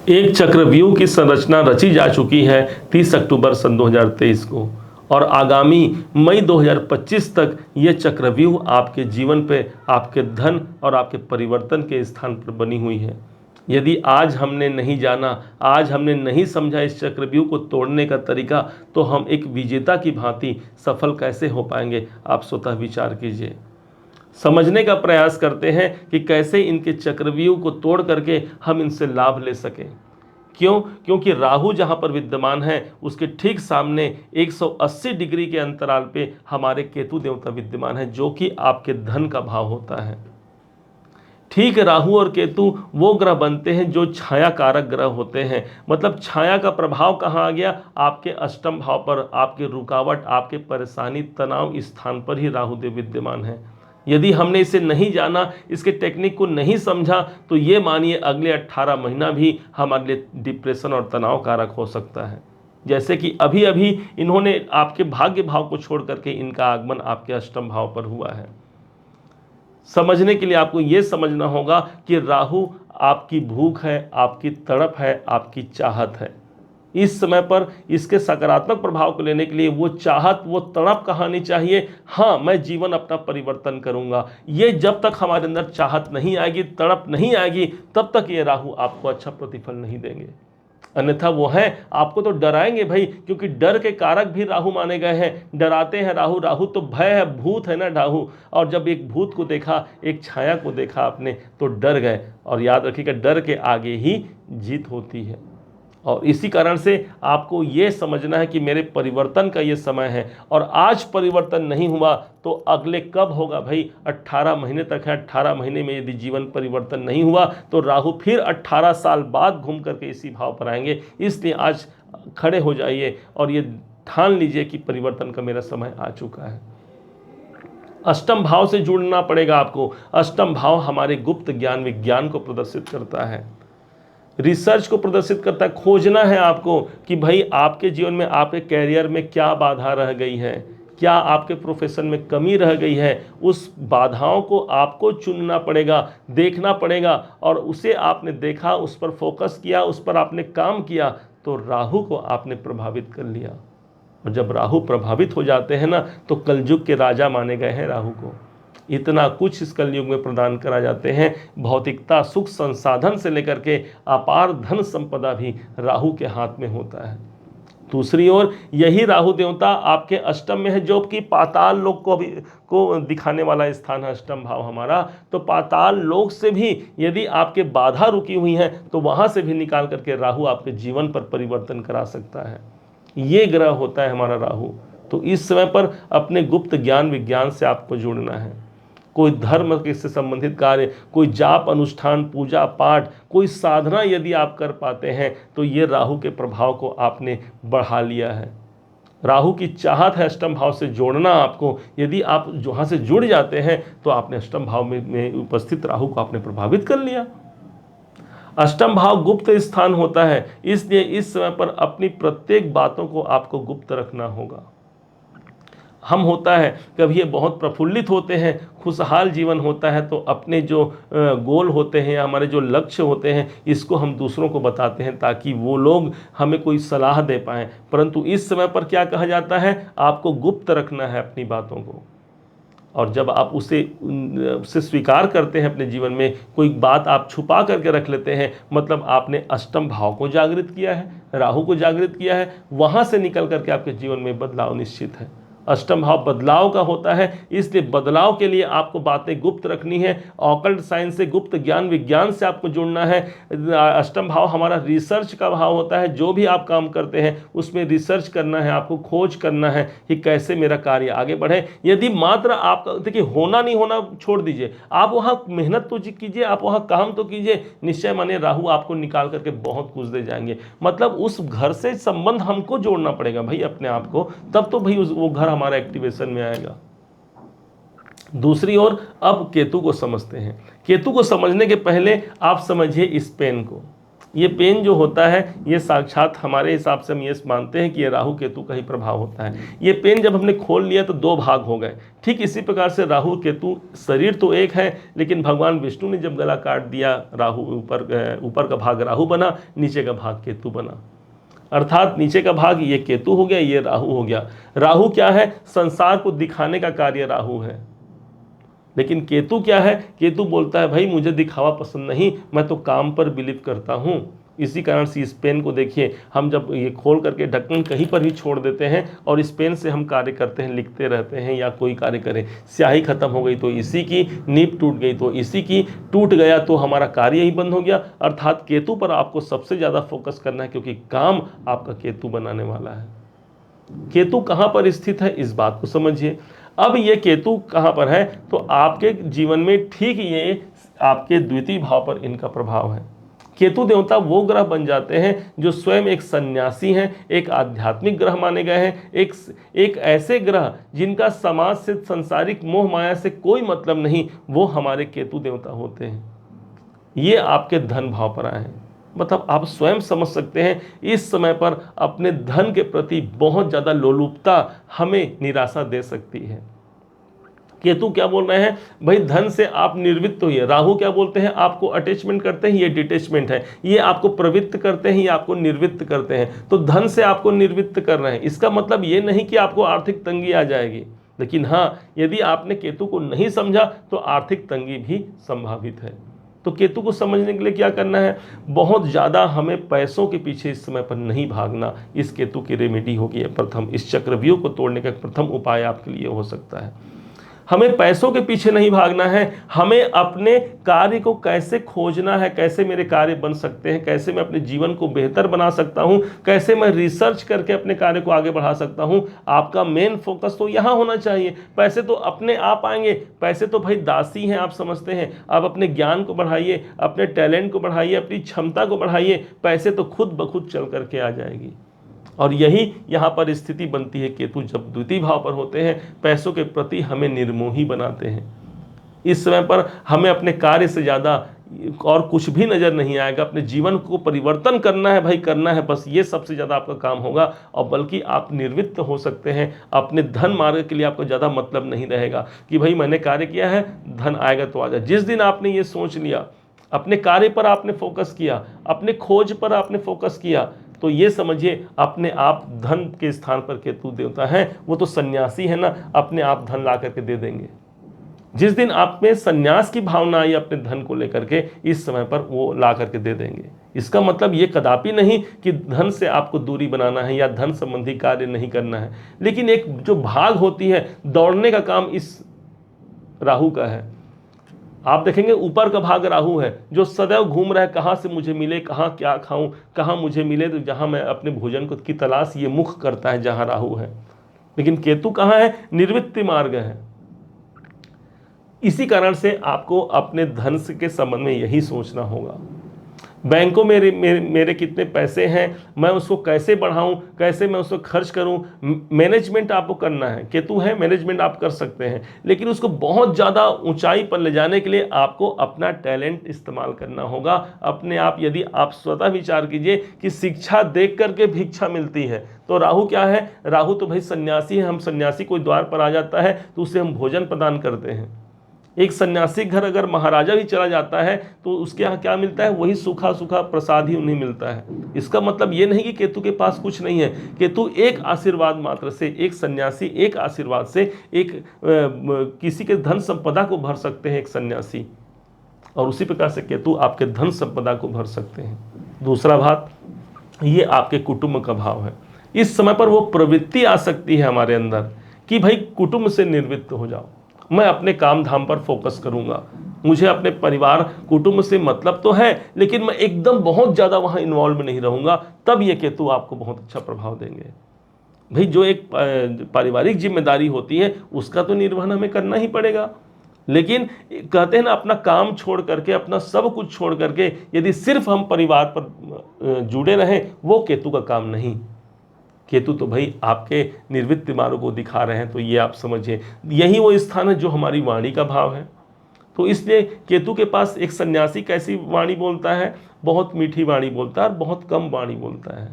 एक चक्रव्यूह की संरचना रची जा चुकी है 30 अक्टूबर सन 2023 को, और आगामी मई 2025 तक ये चक्रव्यूह आपके जीवन पे, आपके धन और आपके परिवर्तन के स्थान पर बनी हुई है। यदि आज हमने नहीं जाना, आज हमने नहीं समझा इस चक्रव्यूह को तोड़ने का तरीका, तो हम एक विजेता की भांति सफल कैसे हो पाएंगे? आप स्वतः विचार कीजिए। समझने का प्रयास करते हैं कि कैसे इनके चक्रव्यूह को तोड़ करके हम इनसे लाभ ले सकें। क्यों? क्योंकि राहु जहां पर विद्यमान है उसके ठीक सामने 180 डिग्री के अंतराल पे हमारे केतु देवता विद्यमान है, जो कि आपके धन का भाव होता है। ठीक, राहु और केतु वो ग्रह बनते हैं जो छाया कारक ग्रह होते हैं। मतलब छाया का प्रभाव कहाँ आ गया? आपके अष्टम भाव पर, आपके रुकावट, आपके परेशानी, तनाव स्थान पर ही राहु देव विद्यमान है। यदि हमने इसे नहीं जाना, इसके टेक्निक को नहीं समझा, तो ये मानिए अगले 18 महीना भी हमारे लिए डिप्रेशन और तनाव कारक हो सकता है। जैसे कि अभी अभी इन्होंने आपके भाग्य भाव को छोड़ करके इनका आगमन आपके अष्टम भाव पर हुआ है। समझने के लिए आपको यह समझना होगा कि राहु आपकी भूख है, आपकी तड़प है, आपकी चाहत है। इस समय पर इसके सकारात्मक प्रभाव को लेने के लिए वो चाहत, वो तड़प कहानी चाहिए। हाँ, मैं जीवन अपना परिवर्तन करूंगा। ये जब तक हमारे अंदर चाहत नहीं आएगी, तड़प नहीं आएगी, तब तक ये राहु आपको अच्छा प्रतिफल नहीं देंगे। अन्यथा वो है आपको तो डराएंगे भाई, क्योंकि डर के कारक भी राहु माने गए हैं। डराते हैं राहु, राहु तो भय है, भूत है ना राहु। और जब एक भूत को देखा, एक छाया को देखा आपने, तो डर गए। और याद रखिएगा, डर के आगे ही जीत होती है। और इसी कारण से आपको ये समझना है कि मेरे परिवर्तन का ये समय है, और आज परिवर्तन नहीं हुआ तो अगले कब होगा भाई? 18 महीने तक है। 18 महीने में यदि जीवन परिवर्तन नहीं हुआ तो राहु फिर 18 साल बाद घूम करके इसी भाव पर आएंगे। इसलिए आज खड़े हो जाइए और ये ठान लीजिए कि परिवर्तन का मेरा समय आ चुका है। अष्टम भाव से जुड़ना पड़ेगा आपको। अष्टम भाव हमारे गुप्त ज्ञान, विज्ञान को प्रदर्शित करता है, रिसर्च को प्रदर्शित करता है। खोजना है आपको कि भाई आपके जीवन में, आपके कैरियर में क्या बाधा रह गई है, क्या आपके प्रोफेशन में कमी रह गई है। उस बाधाओं को आपको चुनना पड़ेगा, देखना पड़ेगा, और उसे आपने देखा, उस पर फोकस किया, उस पर आपने काम किया, तो राहु को आपने प्रभावित कर लिया। और जब राहु प्रभावित हो जाते हैं ना, तो कलयुग के राजा माने गए हैं राहु को। इतना कुछ इस कलयुग में प्रदान करा जाते हैं। भौतिकता, सुख, संसाधन से लेकर के अपार धन संपदा भी राहु के हाथ में होता है। दूसरी ओर यही राहु देवता आपके अष्टम में है, जो कि पाताल लोक को दिखाने वाला स्थान है अष्टम भाव हमारा। तो पाताल लोक से भी यदि आपके बाधा रुकी हुई है, तो वहां से भी निकाल करके राहु आपके जीवन पर परिवर्तन करा सकता है। ये ग्रह होता है हमारा राहु। तो इस समय पर अपने गुप्त ज्ञान, विज्ञान से आपको जुड़ना है। कोई धर्म से संबंधित कार्य, कोई जाप अनुष्ठान, पूजा पाठ, कोई साधना यदि आप कर पाते हैं, तो ये राहु के प्रभाव को आपने बढ़ा लिया है। राहु की चाहत है अष्टम भाव से जोड़ना आपको। यदि आप वहां से जुड़ जाते हैं, तो आपने अष्टम भाव में उपस्थित राहु को आपने प्रभावित कर लिया। अष्टम भाव गुप्त स्थान होता है, इसलिए इस समय पर अपनी प्रत्येक बातों को आपको गुप्त रखना होगा। हम होता है कभी ये बहुत प्रफुल्लित होते हैं, खुशहाल जीवन होता है, तो अपने जो गोल होते हैं, हमारे जो लक्ष्य होते हैं, इसको हम दूसरों को बताते हैं ताकि वो लोग हमें कोई सलाह दे पाएं। परंतु इस समय पर क्या कहा जाता है? आपको गुप्त रखना है अपनी बातों को। और जब आप उसे स्वीकार करते हैं अपने जीवन में, कोई बात आप छुपा करके रख लेते हैं, मतलब आपने अष्टम भाव को जागृत किया है, राहु को जागृत किया है। वहां से निकल करके आपके जीवन में बदलाव निश्चित है। अष्टम भाव बदलाव का होता है, इसलिए बदलाव के लिए आपको बातें गुप्त रखनी है। ऑकल्ट साइंस से, गुप्त ज्ञान, विज्ञान से आपको जुड़ना है। अष्टम भाव हमारा रिसर्च का भाव होता है। जो भी आप काम करते हैं उसमें रिसर्च करना है, आपको खोज करना है कि कैसे मेरा कार्य आगे बढ़े। यदि मात्र आप देखिए, होना नहीं होना छोड़ दीजिए, आप वहाँ मेहनत तो कीजिए, आप वहाँ काम तो कीजिए। निश्चय मानिए राहु आपको निकाल करके बहुत कुछ दे जाएंगे। मतलब उस घर से संबंध हमको जोड़ना पड़ेगा भाई अपने आप को, तब तो भाई वो घर हमारा एक्टिवेशन में आएगा। दूसरी ओर अब केतु को समझते हैं। केतु को समझने के पहले आप समझिए इस पेन को। ये पेन जो होता है ये साक्षात हमारे हिसाब से हम ये मानते हैं कि ये राहु केतु का ही प्रभाव होता है। ये पेन जब हमने खोल लिया तो दो भाग हो गए। ठीक इसी प्रकार से राहु केतु शरीर तो एक है, लेकिन भगवान विष्णु ने जब गला काट दिया, राहु ऊपर का भाग राहु बना, नीचे का भाग केतु बना। अर्थात नीचे का भाग ये केतु हो गया, ये राहु हो गया। राहु क्या है? संसार को दिखाने का कार्य राहु है। लेकिन केतु क्या है? केतु बोलता है भाई मुझे दिखावा पसंद नहीं, मैं तो काम पर बिलीव करता हूँ। इसी कारण से इस पेन को देखिए, हम जब ये खोल करके ढक्कन कहीं पर भी छोड़ देते हैं और इस पेन से हम कार्य करते हैं, लिखते रहते हैं या कोई कार्य करें, स्याही खत्म हो गई तो इसी की, नीब टूट गई तो इसी की, टूट गया तो हमारा कार्य ही बंद हो गया। अर्थात केतु पर आपको सबसे ज़्यादा फोकस करना है, क्योंकि काम आपका केतु बनाने वाला है। केतु कहाँ पर स्थित है इस बात को समझिए। अब ये केतु कहाँ पर है? तो आपके जीवन में ठीक ये आपके द्वितीय भाव पर इनका प्रभाव है। केतु देवता वो ग्रह बन जाते हैं जो स्वयं एक सन्यासी हैं, एक आध्यात्मिक ग्रह माने गए हैं, एक ऐसे ग्रह जिनका समाज से, सांसारिक मोह माया से कोई मतलब नहीं, वो हमारे केतु देवता होते हैं। ये आपके धन भाव पर आए हैं। मतलब आप स्वयं समझ सकते हैं इस समय पर अपने धन के प्रति बहुत ज़्यादा लोलुपता हमें निराशा दे सकती है। केतु क्या बोल रहे हैं? भाई धन से आप निर्वृत्त होइए। राहु क्या बोलते हैं? आपको अटैचमेंट करते हैं, ये डिटैचमेंट है। ये आपको प्रवृत्त करते हैं, ये आपको निर्वृत्त करते हैं। तो धन से आपको निर्वृत्त कर रहे हैं। इसका मतलब ये नहीं कि आपको आर्थिक तंगी आ जाएगी, लेकिन हाँ, यदि आपने केतु को नहीं समझा तो आर्थिक तंगी भी संभावित है। तो केतु को समझने के लिए क्या करना है? बहुत ज़्यादा हमें पैसों के पीछे इस समय पर नहीं भागना। इस केतु की रेमेडी होगी प्रथम, इस चक्रव्यूह को तोड़ने का प्रथम उपाय आपके लिए हो सकता है। हमें पैसों के पीछे नहीं भागना है, हमें अपने कार्य को कैसे खोजना है, कैसे मेरे कार्य बन सकते हैं, कैसे मैं अपने जीवन को बेहतर बना सकता हूं, कैसे मैं रिसर्च करके अपने कार्य को आगे बढ़ा सकता हूं। आपका मेन फोकस तो यहां होना चाहिए। पैसे तो अपने आप आएंगे, पैसे तो भाई दासी हैं, आप समझते हैं। आप अपने ज्ञान को बढ़ाइए, अपने टैलेंट को बढ़ाइए, अपनी क्षमता को बढ़ाइए, पैसे तो खुद ब खुद चल करके आ जाएगी। और यही यहाँ पर स्थिति बनती है। केतु जब द्वितीय भाव पर होते हैं, पैसों के प्रति हमें निर्मोही बनाते हैं। इस समय पर हमें अपने कार्य से ज़्यादा और कुछ भी नज़र नहीं आएगा। अपने जीवन को परिवर्तन करना है भाई, करना है, बस ये सबसे ज़्यादा आपका काम होगा। और बल्कि आप निर्वृत्त हो सकते हैं। अपने धन मार्ग के लिए आपको ज़्यादा मतलब नहीं रहेगा कि भाई मैंने कार्य किया है, धन आएगा तो आ जाए। जिस दिन आपने ये सोच लिया, अपने कार्य पर आपने फोकस किया, अपने खोज पर आपने फोकस किया, तो ये समझिए अपने आप धन के स्थान पर केतु देवता है। वो तो सन्यासी है ना, अपने आप धन ला करके दे देंगे। जिस दिन आप में सन्यास की भावना आई अपने धन को लेकर के, इस समय पर वो ला करके दे देंगे। इसका मतलब ये कदापि नहीं कि धन से आपको दूरी बनाना है या धन संबंधी कार्य नहीं करना है, लेकिन एक जो भाग होती है दौड़ने का काम इस राहु का है। आप देखेंगे ऊपर का भाग राहु है जो सदैव घूम रहा है, कहाँ से मुझे मिले, कहाँ क्या खाऊं, कहाँ मुझे मिले तो जहाँ मैं अपने भोजन को की तलाश, ये मुख करता है जहाँ राहु है। लेकिन केतु कहाँ है? निर्वृत्ति मार्ग है। इसी कारण से आपको अपने धन के संबंध में यही सोचना होगा। बैंकों में मेरे कितने पैसे हैं, मैं उसको कैसे बढ़ाऊं, कैसे मैं उसको खर्च करूं, मैनेजमेंट आपको करना है। केतु है, मैनेजमेंट आप कर सकते हैं, लेकिन उसको बहुत ज़्यादा ऊंचाई पर ले जाने के लिए आपको अपना टैलेंट इस्तेमाल करना होगा। अपने आप, यदि आप स्वतः विचार कीजिए कि शिक्षा देख करके भिक्षा मिलती है, तो राहु क्या है? राहु तो भाई सन्यासी है। हम सन्यासी कोई द्वार पर आ जाता है तो उसे हम भोजन प्रदान करते हैं। एक सन्यासी घर अगर महाराजा भी चला जाता है तो उसके यहाँ क्या मिलता है? वही सूखा सूखा प्रसाद ही उन्हें मिलता है। इसका मतलब ये नहीं कि केतु के पास कुछ नहीं है। केतु एक आशीर्वाद मात्र से, एक सन्यासी एक आशीर्वाद से किसी के धन संपदा को भर सकते हैं, एक सन्यासी। और उसी प्रकार से केतु आपके धन संपदा को भर सकते हैं। दूसरा बात, ये आपके कुटुंब का भाव है। इस समय पर वो प्रवृत्ति आ सकती है हमारे अंदर कि भाई कुटुंब से निर्वृत्त हो जाओ, मैं अपने काम धाम पर फोकस करूंगा, मुझे अपने परिवार कुटुंब से मतलब तो है, लेकिन मैं एकदम बहुत ज़्यादा वहाँ इन्वॉल्व नहीं रहूँगा। तब ये केतु आपको बहुत अच्छा प्रभाव देंगे। भाई जो एक पारिवारिक जिम्मेदारी होती है उसका तो निर्वहन हमें करना ही पड़ेगा, लेकिन कहते हैं ना, अपना काम छोड़ करके, अपना सब कुछ छोड़ करके यदि सिर्फ हम परिवार पर जुड़े रहें, वो केतु का काम नहीं। केतु तो भाई आपके निर्वृत्ति मार्ग को दिखा रहे हैं। तो ये आप समझिए, यही वो स्थान है जो हमारी वाणी का भाव है। तो इसलिए केतु के पास एक सन्यासी कैसी वाणी बोलता है, बहुत मीठी वाणी बोलता है और बहुत कम वाणी बोलता है।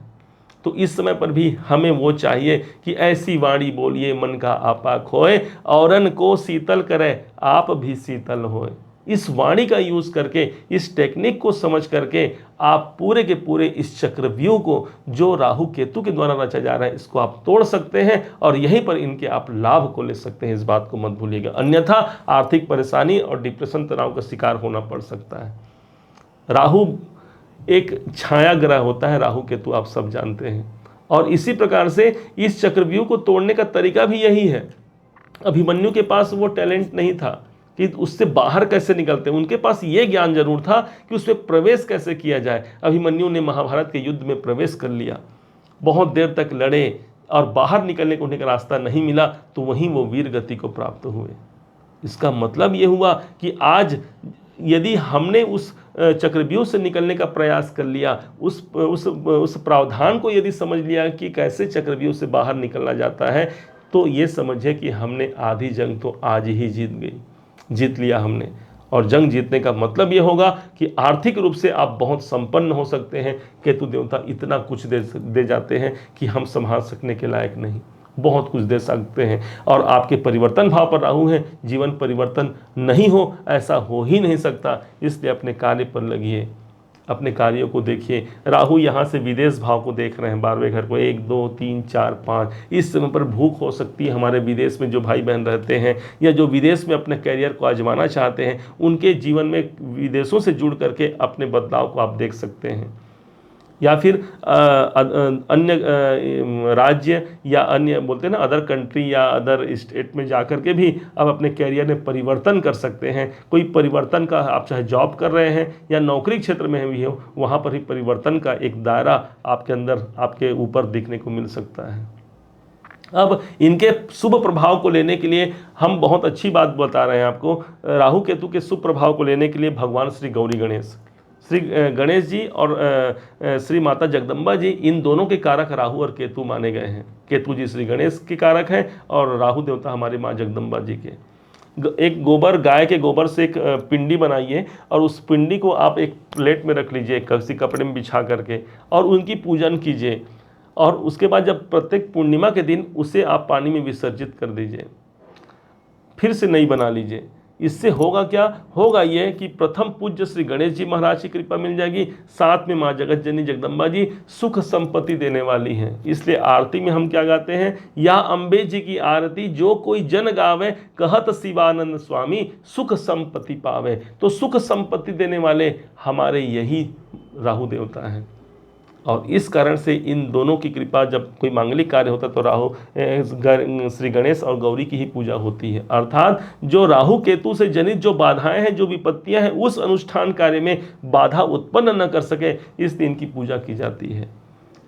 तो इस समय पर भी हमें वो चाहिए कि ऐसी वाणी बोलिए मन का आपा खोए, औरन को शीतल करे आप भी शीतल होए। इस वाणी का यूज करके, इस टेक्निक को समझ करके आप पूरे के पूरे इस चक्रव्यूह को जो राहु केतु के द्वारा रचा जा रहा है इसको आप तोड़ सकते हैं और यहीं पर इनके आप लाभ को ले सकते हैं। इस बात को मत भूलिएगा, अन्यथा आर्थिक परेशानी और डिप्रेशन, तनाव का शिकार होना पड़ सकता है। राहु एक छाया ग्रह होता है, राहु केतु आप सब जानते हैं, और इसी प्रकार से इस चक्रव्यूह को तोड़ने का तरीका भी यही है। अभिमन्यु के पास वो टैलेंट नहीं था कि उससे बाहर कैसे निकलते हैं, उनके पास ये ज्ञान जरूर था कि उसमें प्रवेश कैसे किया जाए। अभिमन्यु ने महाभारत के युद्ध में प्रवेश कर लिया, बहुत देर तक लड़े और बाहर निकलने को उन्हें रास्ता नहीं मिला, तो वहीं वो वीर गति को प्राप्त हुए। इसका मतलब ये हुआ कि आज यदि हमने उस चक्रव्यूह से निकलने का प्रयास कर लिया, उस प्रावधान को यदि समझ लिया कि कैसे चक्रव्यूह से बाहर निकलना जाता है, तो ये समझे कि हमने आधी जंग तो आज ही जीत लिया हमने। और जंग जीतने का मतलब ये होगा कि आर्थिक रूप से आप बहुत संपन्न हो सकते हैं। केतु देवता इतना कुछ दे जाते हैं कि हम संभाल सकने के लायक नहीं, बहुत कुछ दे सकते हैं। और आपके परिवर्तन भाव पर राहु है, जीवन परिवर्तन नहीं हो ऐसा हो ही नहीं सकता। इसलिए अपने कार्य पर लगिए, अपने कार्यों को देखिए। राहु यहाँ से विदेश भाव को देख रहे हैं, 12वें घर को, 1 2 3 4 5। इस समय पर भूख हो सकती है हमारे विदेश में जो भाई बहन रहते हैं या जो विदेश में अपने करियर को आजमाना चाहते हैं, उनके जीवन में विदेशों से जुड़ करके अपने बदलाव को आप देख सकते हैं। या फिर अन्य राज्य या अन्य बोलते हैं ना अदर कंट्री या अदर स्टेट में जाकर के भी आप अपने कैरियर में परिवर्तन कर सकते हैं। कोई परिवर्तन का, आप चाहे जॉब कर रहे हैं या नौकरी क्षेत्र में भी हो, वहाँ पर ही परिवर्तन का एक दायरा आपके अंदर, आपके ऊपर दिखने को मिल सकता है। अब इनके शुभ प्रभाव को लेने के लिए हम बहुत अच्छी बात बता रहे हैं आपको। राहु केतु के शुभ प्रभाव को लेने के लिए भगवान श्री गौरी गणेश, श्री गणेश जी और श्री माता जगदम्बा जी, इन दोनों के कारक राहु और केतु माने गए हैं। केतु जी श्री गणेश के कारक हैं और राहु देवता हमारी माँ जगदम्बा जी के। एक गोबर, गाय के गोबर से एक पिंडी बनाइए और उस पिंडी को आप एक प्लेट में रख लीजिए, किसी कपड़े में बिछा करके, और उनकी पूजन कीजिए। और उसके बाद जब प्रत्येक पूर्णिमा के दिन उसे आप पानी में विसर्जित कर दीजिए, फिर से नई बना लीजिए। इससे होगा क्या, होगा ये कि प्रथम पूज्य श्री गणेश जी महाराज की कृपा मिल जाएगी, साथ में माँ जगत जननी जगदम्बा जी सुख संपत्ति देने वाली हैं। इसलिए आरती में हम क्या गाते हैं, या अम्बे जी की आरती जो कोई जन गावे, कहत शिवानंद स्वामी सुख संपत्ति पावे। तो सुख संपत्ति देने वाले हमारे यही राहु देवता हैं, और इस कारण से इन दोनों की कृपा, जब कोई मांगलिक कार्य होता है तो राहु श्री गणेश और गौरी की ही पूजा होती है। अर्थात जो राहु केतु से जनित जो बाधाएं हैं, जो विपत्तियां हैं, उस अनुष्ठान कार्य में बाधा उत्पन्न न कर सके, इसलिए इनकी पूजा की जाती है।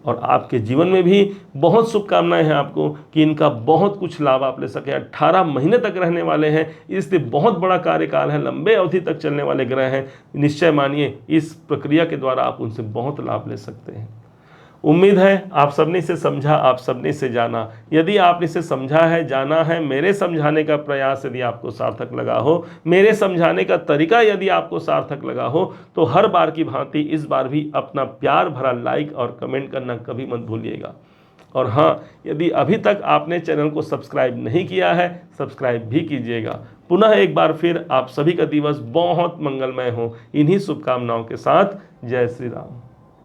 और आपके जीवन में भी बहुत शुभकामनाएं हैं आपको कि इनका बहुत कुछ लाभ आप ले सके। 18 महीने तक रहने वाले हैं, इसलिए बहुत बड़ा कार्यकाल है, लंबे अवधि तक चलने वाले ग्रह हैं। निश्चय मानिए इस प्रक्रिया के द्वारा आप उनसे बहुत लाभ ले सकते हैं। उम्मीद है आप सबने इसे समझा, आप सबने इसे जाना। यदि आपने इसे समझा है, जाना है, मेरे समझाने का प्रयास यदि आपको सार्थक लगा हो, मेरे समझाने का तरीका यदि आपको सार्थक लगा हो, तो हर बार की भांति इस बार भी अपना प्यार भरा लाइक और कमेंट करना कभी मत भूलिएगा। और हाँ, यदि अभी तक आपने चैनल को सब्सक्राइब नहीं किया है, सब्सक्राइब भी कीजिएगा। पुनः एक बार फिर आप सभी का दिवस बहुत मंगलमय हो, इन्हीं शुभकामनाओं के साथ। जय श्री राम।